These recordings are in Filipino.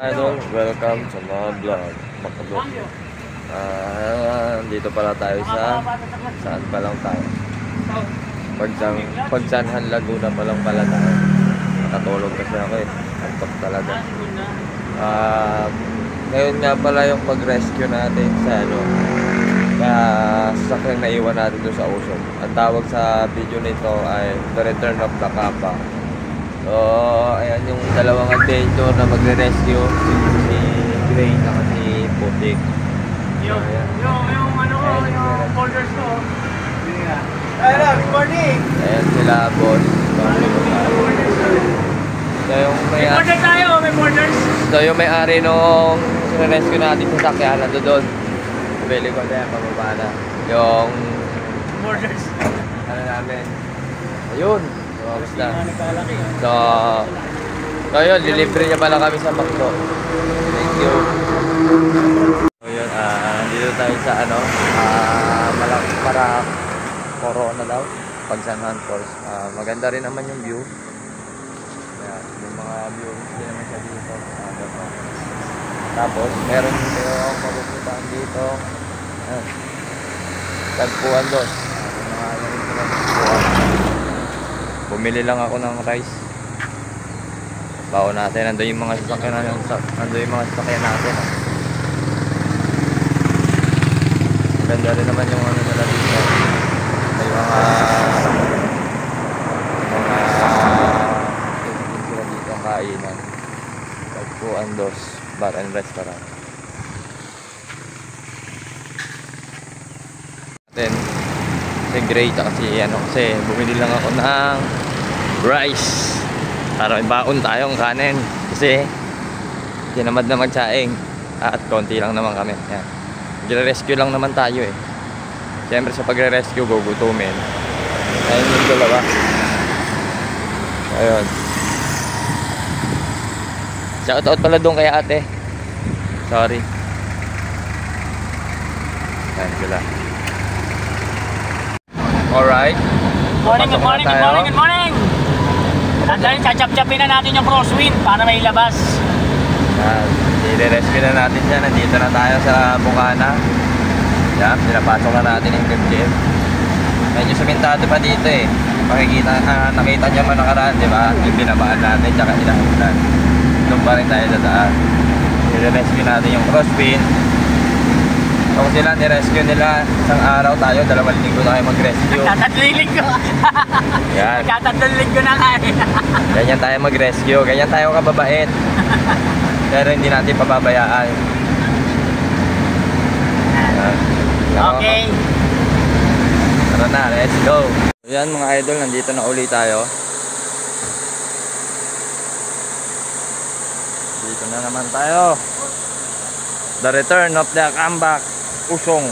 Idol, welcome sa mga vlog. Makabot. Dito pala tayo saan pa lang tayo? Pagsanhan Laguna pa lang pala tayo. Nakatulog kasi ako eh. Antok talaga. Ngayon nga pala yung pag-rescue natin sa sasakyan na iwan natin doon sa Usong. Ang tawag sa video nito ay The Return of the Kappa. So, ayan yung dalawang adventure na magre-rescue, si Gray na si Putik. Yung folders ko. Hello, good morning! Ayan sila, boss. So, May border tayo, may borders. So, yung may-ari nung rescue natin sa sakyan, nando doon. Bili ko na yan, pababa na. Yung Borders. Namin. Ayun. So, so yun, lilibre niya pala kami sa Bakto. Thank you. So yun, dito tayo sa para Corona daw, Pagsanhan Falls. Maganda rin naman yung view. Ayan, yung mga view, hindi naman siya dito. Tapos, meron dito yung mapupuntahan dito. Tagpuan doon. Bumili lang ako ng rice. Baon natin. Nandun yung mga sasakyan natin. Ganda rin naman yung nila dito. May mga sila dito ang kainan. Tagpuan dos bar and restaurant. Then si Gray kasi bumili lang ako ng rice para may baon tayong kanin kasi tinamad na magsaing at konti lang naman kami. Yan, magre-rescue lang naman tayo eh. Siyempre sa pagre-rescue gugutumin. Ayun yung dalawa. Ayun, shoutout pala doon kay ate, sorry. Ayun sila. Alright. Good morning. Nandiyan, chachap-chapin na natin yung crosswind para may labas. I-rescue na natin siya. Nandito na tayo sa Bukana. Yan, pinapasok na natin yung gym. Medyo sumintado pa dito eh. Nakita nyo man nakaraan, di ba? Yung binabaan natin, tsaka inahunan. Doon pa rin tayo dadaan. I-rescue natin yung crosswind. Kung sila ni-rescue nila isang araw, tayo 2 linggo na kayo mag-rescue. 3 linggo. Yan. 3 linggo na kayo. Ganyan tayo mag-rescue. Ganyan tayo kababait. Pero hindi natin pababayaan. Yan. Okay. Tara na, let's go. Yan mga idol, nandito na uli tayo. Dito na naman tayo. The Return of the Comeback Usong.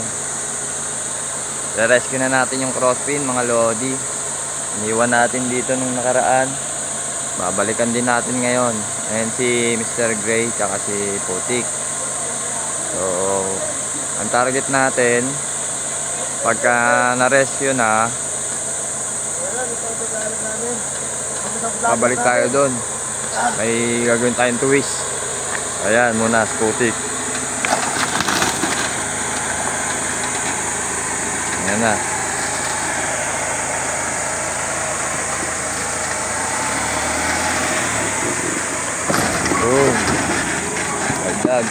I-rescue na natin yung crosswind mga lodi. Iniwan natin dito nung nakaraan. Babalikan din natin ngayon. Ayan si Mr. Gray tsaka si Putik. So ang target natin pagka na-rescue na, babalik tayo doon. May gagawin tayong twist. Ayan muna si Putik. Ayan na. Boom. Agad.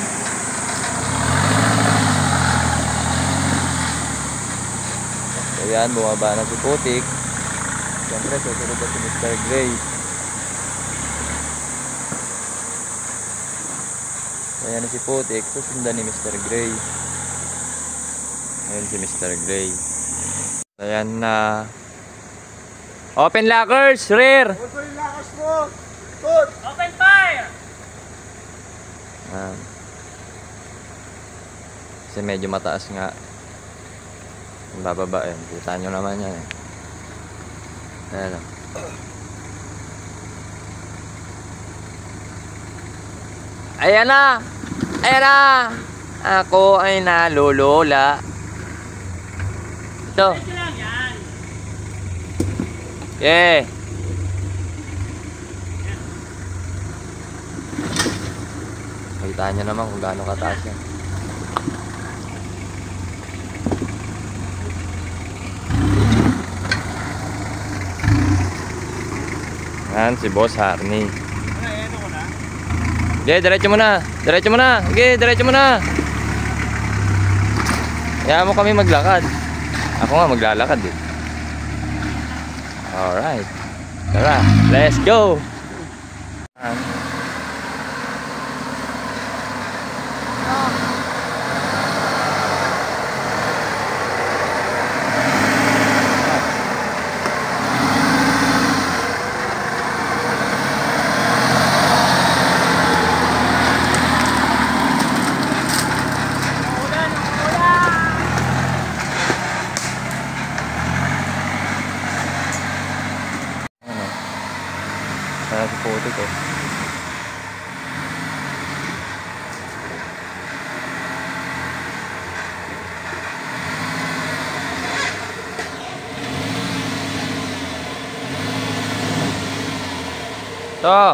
So yan, bumaba na si Putik. Siyempre, susunod na si Mr. Gray. Ayan na si Putik, susundan ni Mr. Gray. Ayan si Mr. Gray. Ayan na. Open lockers, rear! Open lockers mo! Good! Open fire! Kasi medyo mataas nga. Ang bababa yan. Kita nyo naman yan eh. Ayan o. Ayan na! Ayan na! Ako ay nalulula. Ito. Yeah. Kita nyo naman kung gaano kataas yan. Yan, si Boss Harney. Okay, diretso mo na. Diretso mo na. Okay, diretso mo na. Kaya mo kami maglakad. Ako nga maglalakad eh. Alright. Tara, let's go. Sana si Puti ko. To.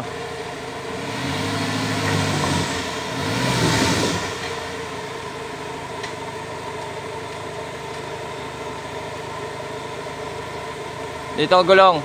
Dito gulong.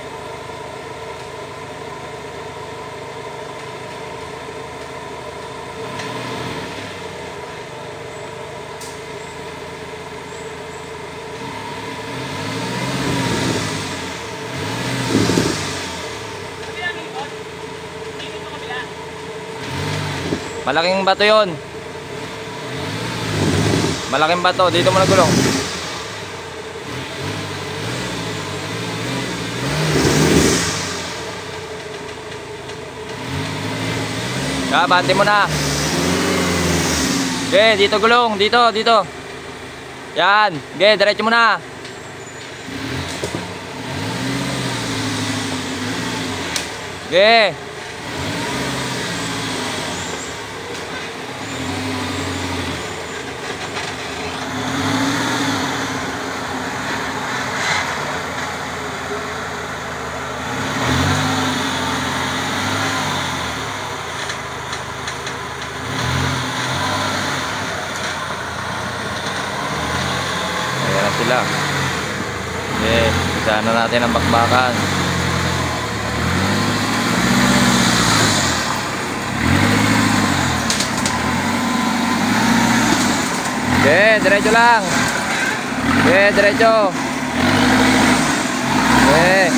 Malaking bato yon. Malaking bato. Dito mo nagulong. Bante mo na. Okay, dito gulong. Dito, dito. Yan. Okay, diretso mo na. Okay. Sila. Okay, isa na natin ang bakbakan. Okay, diretso lang. Okay, diretso. Okay.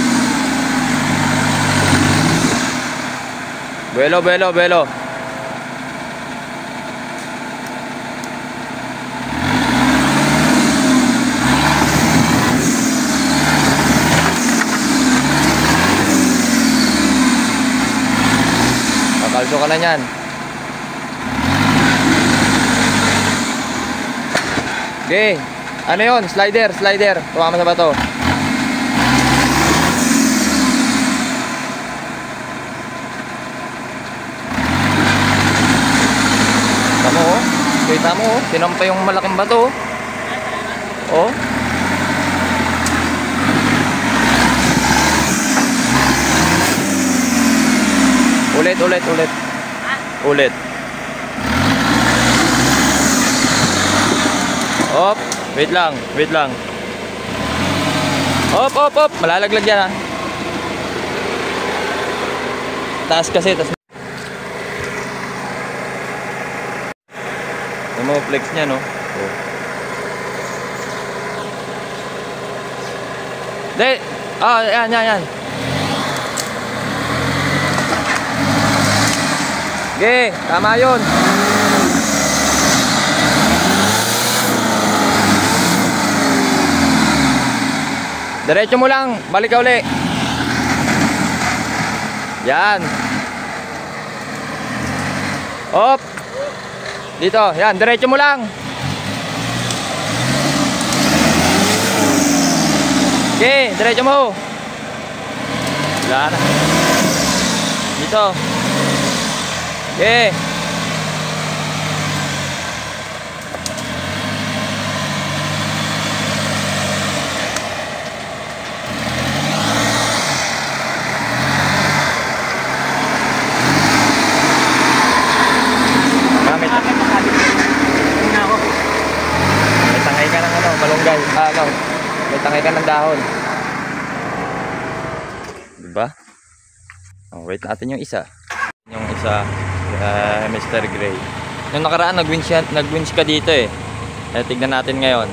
Buelo, buelo, buelo. Kalso ka na yan. Okay. Ano yun? Slider, slider. Tumama sa bato. Tama oh. Kita mo oh. Tinampa yung malaking bato oh. Ulit, ulit, ulit. Ulit. Hop, wait lang, wait lang. Hop, hop, hop. Malalaglag yan ha. Taas kasi, taas. Yung mga flex niya no. Oh. De, ah, yan, yan, yan. Okay, tama yun. Diretso mo lang, balik ka uli. Yan. Hop. Dito, yan, diretso mo lang. Okay, diretso mo. Wala na. Dito. Okay. tanggal. May tangay ka ng dahon. Diba? Oh, wait natin yung isa. Yung isa, Mr. Gray. Nung nakaraan, nag-winch ka dito eh. Tignan natin ngayon.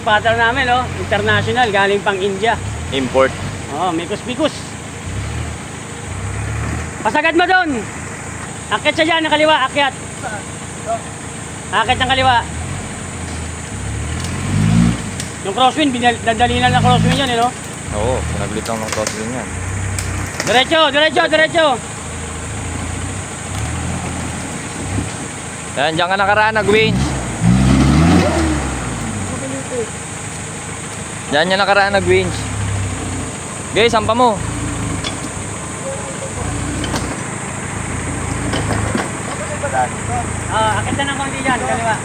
Spotter namin, oh, international, galing pang India. Import. Oh, mikus-mikus. Pasagad mo doon. Akyat siya dyan, ng kaliwa, akyat. Akyat ng kaliwa. Yung crosswind, dadali na ng crosswind yan, no? Oo, sinaglit lang ng crosswind yan. Diretso, diretso, diretso. Yan, dyan ka nakaraan, nag-winch. Yan yung nakaraan, nag-winch. Okay, sampa mo. Akyat na ng konti dyan, kaliwa.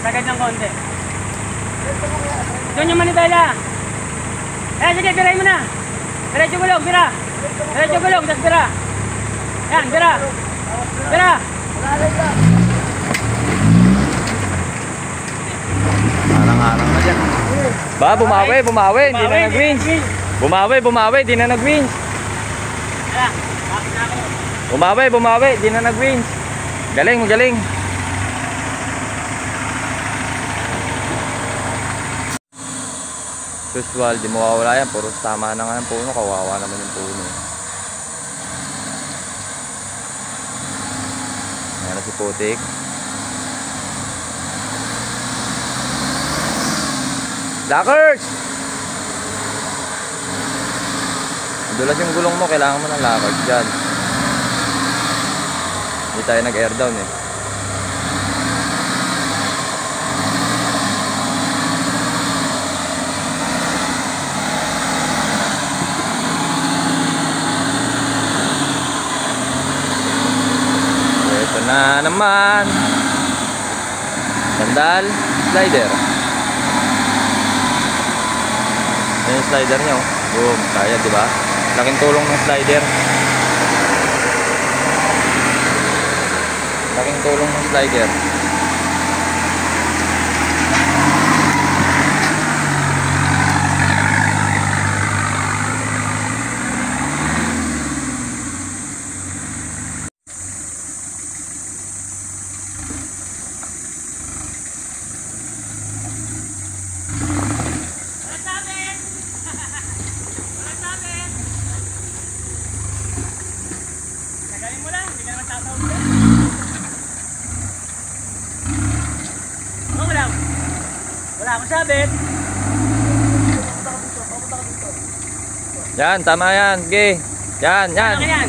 Sagad ng konti. Doon yung manibela. Sige, birahin mo na. Diretso gulong, bira. Diretso gulong, tas bira. Yan, bira. Bira. Harang-harang na dyan. Ba, bumawi, bumawi. Di na nag-winch. Bumawi, bumawi. Di na nag-winch. Ala, bakit na ako? Bumawi, bumawi. Di na nag-winch. Galing, magaling. Usual, di mawawala yan. Puro tama na nga ng puno. Kawawa naman yung puno. Ayan na si Putik. Lakers! Madulas yung gulong mo. Kailangan mo ng lakers dyan. Hindi tayo nag-air down eh. Ito na naman. Sandal, slider. Ayan yung slider nyo. Boom, kaya diba? Laking tulong ng slider. Laking tulong ng slider. Gagalin mo lang, hindi ka naman tatawag din. Oh, wala akong sabit. Yan, tama yan. Okay. Yan, yan. Ano yan?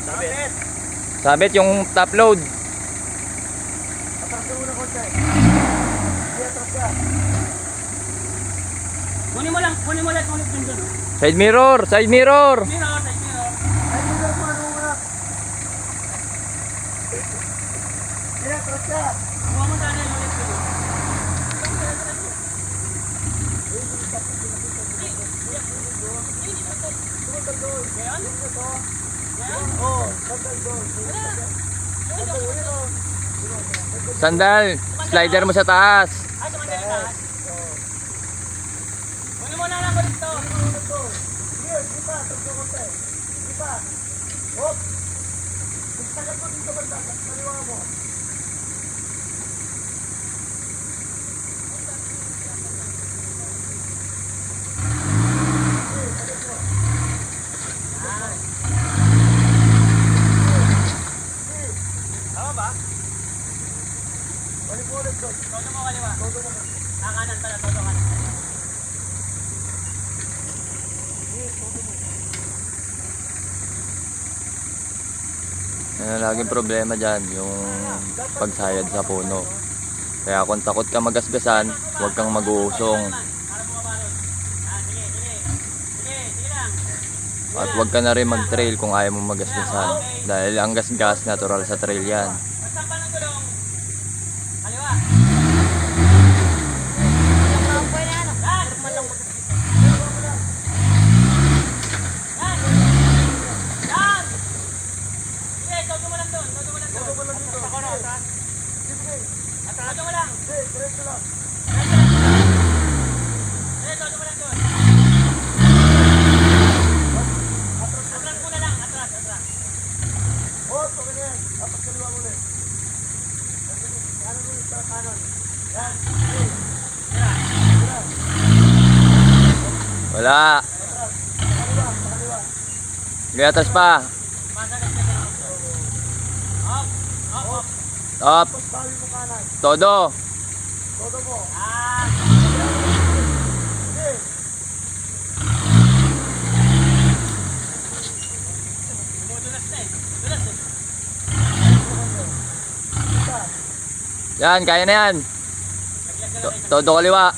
Sabit. Sabit yung top load. Kunin mo lang, kunin mo lang, kunin mo dun. Side mirror, side mirror. Mirror, side mirror. Kuha mo sana yung ulit dun. Sandal, slider mo sa taas. Ah, sa kanila taas. Kunin mo na lang ulit to. Tama ba? Todo mo kaliwa. Kanan pala, todo kanan. Laging problema dyan, yung pagsayad sa puno. Kaya kung takot ka magasgasan, huwag kang mag-uusong. Para bumabalot. Ah, sige, sige. Sige, sige lang. At huwag ka na rin mag-trail kung ayaw mong magasgasan. Dahil ang gasgas, natural sa trail yan. Basta pa ng gulong. Kaliwa. Yan. Yan. Wala. Sige, atas pa. Up. Todo. Yan, kaya na yan. Todo kaliwa.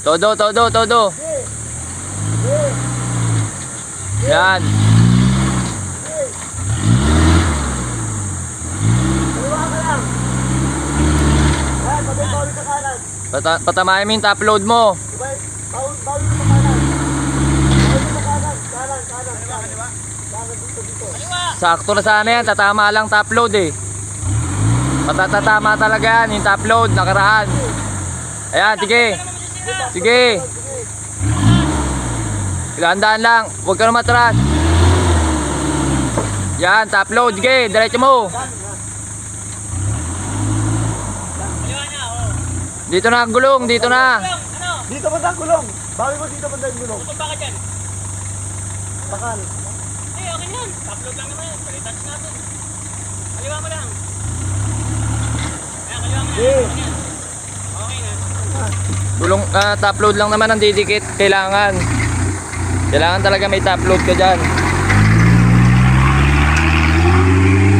Todo. Yan. Patamahin mo yung top load mo. Sakto na sana yan, tatama lang top load eh. Patatatama talaga yan, yung top load, nakaraan. Ayan, sige. Sige. Dahan-dahan lang, huwag ka na matras. Yan, top load, sige, diretso mo. Dito na ang gulong, dito na. Dito ba ang gulong? Bawi mo dito ba ang gulong? Bakit yan? Bakal. Eh, okay na yan. Upload lang naman yan. Palitouch natin. Kaliwa mo lang. Ayan, kaliwa mo lang. Okay na. Gulong, top load lang naman ang didikit. Kailangan talaga may top load ka dyan.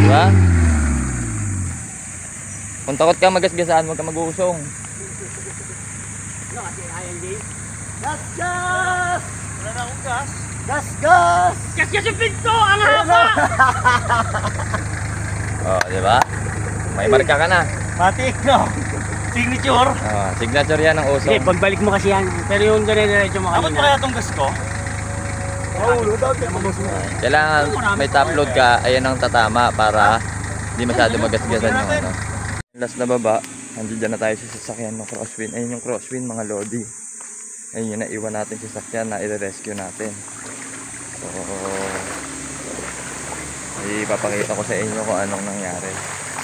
Diba? Kung takot ka magasgasaan, huwag ka mag-uusong. Gas, gas! Wala na akong gas. Gas, gas! Gas yung pinto! Ang haba! Oh, diba? May marka ka na. Matik, no? Signature. Oh, signature yan ng usong. Hindi, pagbalik mo kasi yan. Pero yung dire-diretso mo Abot pa kanina. kaya itong gas ko? Oo, daw. Kailangan may top load ka, ayan ang tatama para hindi masyado magasgasan yung ano. Last na baba, nandiyan na tayo sa sasakyan ng crosswind. Ayun yung crosswind mga lodi. Ayun yung naiwan natin sa sasakyan na i-rescue natin. So, ipapakita ko sa inyo kung anong nangyari.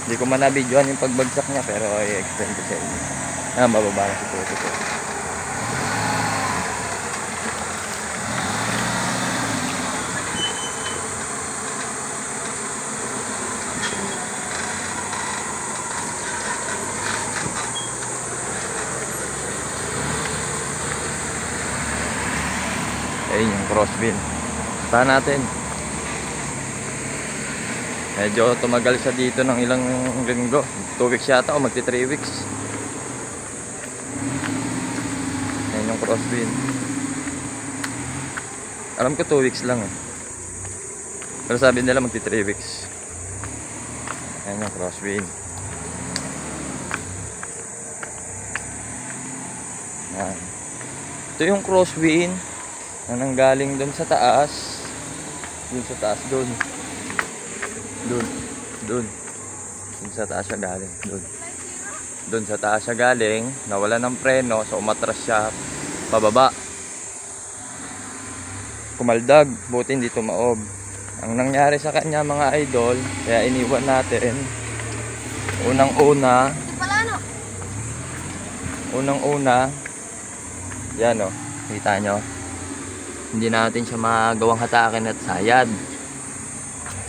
Hindi ko man na-videoan yung pagbagsak niya pero i-explain ko sa inyo. Mababa na si Toto. Ayun yung crosswind. Tahan natin. Medyo tumagal siya dito ng ilang linggo. 2 weeks yata o magti 3 weeks. Ayun yung crosswind. Alam ko 2 weeks lang eh. Pero sabi nila magti 3 weeks. Ayun yung crosswind. Yan. Ito yung crosswind na nanggaling dun sa taas. Dun sa taas dun. Dun sa taas siya galing. Dun sa taas siya galing. Nawala ng preno. So umatras siya pababa. Kumaldag. Buti hindi tumaob. Ang nangyari sa kanya mga idol, kaya iniwan natin. Unang-una. Yan o. Kita nyo. Hindi natin siya magawang hatakin at sayad.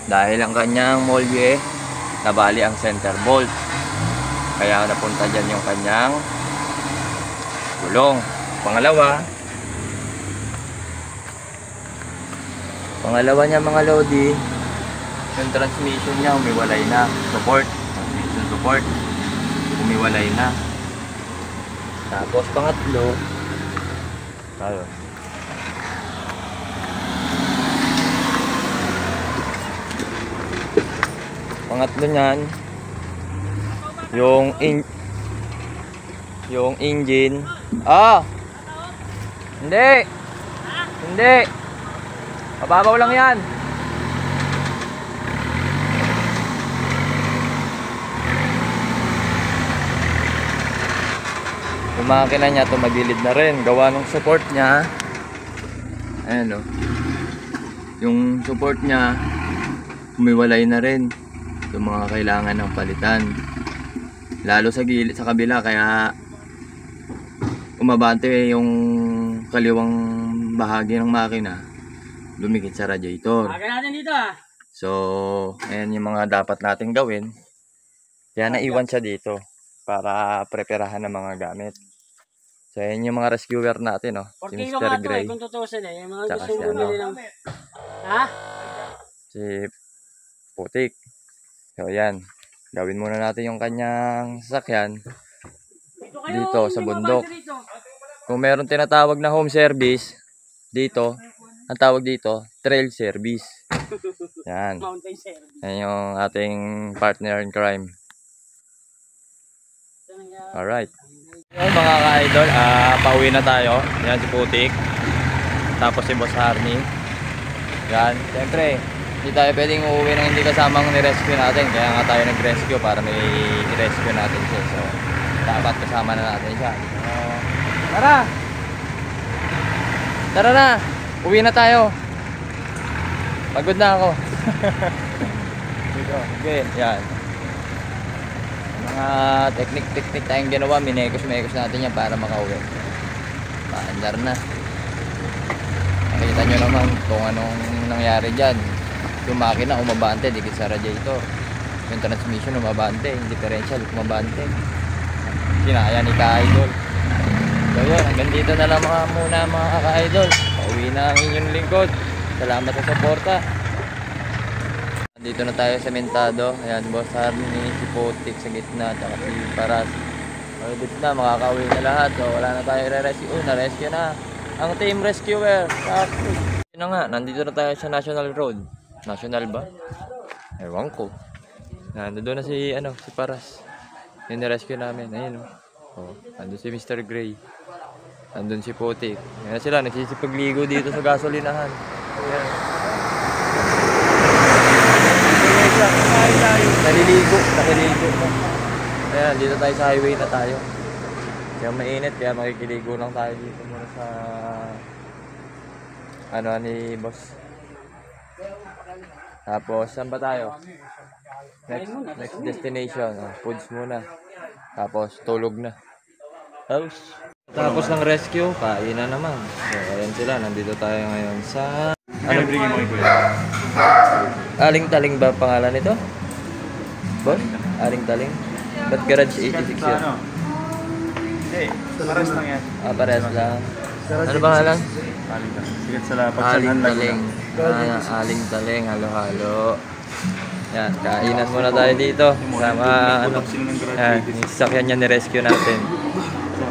Dahil ang kanyang molye, nabali ang center bolt. Kaya napunta dyan yung kanyang gulong. Pangalawa niya mga lodi, yung transmission niya umiwalay na. Transmission support, umiwalay na. Tapos pangatlo, niyan, yung engine. Hindi. Mababaw lang yan. Yung makina niya tumagilid na rin. Gawa ng support niya. Ayan o. Yung support niya humiwalay na rin. Yung mga kailangan ng palitan. Lalo sa gilid, sa kabila. Kaya umabante yung kaliwang bahagi ng makina, lumikit sa radiator. Hagan natin dito ah. So, ayan yung mga dapat natin gawin. Kaya naiwan siya dito para preparahan ng mga gamit. So, ayan yung mga rescuer natin, no? Si 4 kilo Mr. nga to Gray, eh, kung tutusin eh. Yung mga Tsaka gusto si bumili ano. ng... Ha? si Putik. So, ayan. Gawin muna natin yung kanyang sasakyan dito sa bundok. Dito. Kung meron tinatawag na home service, dito, ang tawag dito, trail service. Yan. Mountain service. Yan yung ating partner in crime. Alright. Yung mga ka-idol, pauwi na tayo. Yan si Putik. Tapos si Boss Arnie. Yan. Siyempre, hindi tayo pwedeng uuwi nang hindi kasamang ni-rescue natin. Kaya nga tayo nag-rescue para may i-rescue natin siya. So, dapat kasama na natin siya. Tara! Tara na! Uwi na tayo. Pagod na ako. Okay, yan. Mga technique tayong ginawa, minekos natin yan para makauwi. Paandar na. Nakita nyo naman kung anong nangyari dyan. Yung makina umabante, dikit sa radiator. Yung transmission umabante, yung differential umabante. Sinaya ni ka-idol. So yun, hanggang dito na lang muna mga ka-idol. Pauwi na ang inyong lingkod. Salamat sa suporta. Dito na tayo sa Mentado. Ayan, Boss Arnie, si Putik sa gitna, at si Paras. So, dito na, makakauwi na lahat. So, wala na tayo re-rescue. Na-rescue na ang team rescuer. Yun na nga, nandito na tayo sa National Road. National ba? Ewan ko. Nandito na si Paras. Yung na-rescue namin. Ayun, oh. Nandun si Mr. Gray. Nandun si Putik. Ayan na sila, nagsisipagligo dito sa gasolinahan. Ayan. Nakiligo na. Ayan, dito tayo sa highway na tayo. Kaya mainit, kaya makikiligo lang tayo dito muna sa ni boss. Tapos, saan ba tayo? Next destination, foods muna. Tapos, tulog na. Tapos ng rescue, kain na naman. So, ayan sila, nandito tayo ngayon sa... Aling Taling ba pangalan nito? Boss? Aling Taling? Ba't Garage 86 yun? Pares lang yan. Parehas lang. Ano pangalan? Sigat sa Aling Taling. Aling Taling, halo-halo. Yan, kainan muna tayo dito. Sama, yan, yung sasakyan niya ni-rescue natin.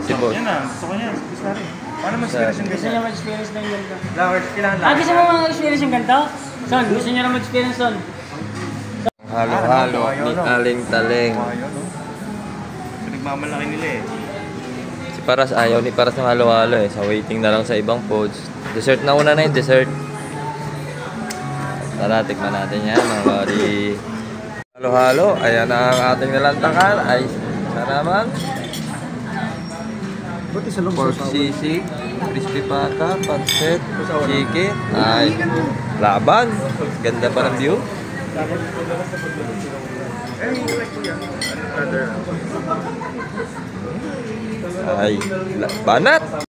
Si Boss. Yan na, gusto ko yan. Gusto natin. Paano mas-experience yung Gusto niya mag-experience ng ganito? Flowers, kailangan Ah, gusto mo mag-experience yung ganito? Son, gusto niya na mag-experience son? Halo-halo ni Aling Taling. Nagmamalaki nila eh. Si Paras ayaw ni Paras ng halo-halo eh. So waiting na lang sa ibang foods. Dessert na una na yung dessert. Tara, tikman natin yan mga buddy. Halo-halo. Ayan na ang ating nalantakan. Ay, saraman. Pork sisig, crispy pata, pancit, chicken. Ay, laban. Ganda pa ng view. Ay, banat.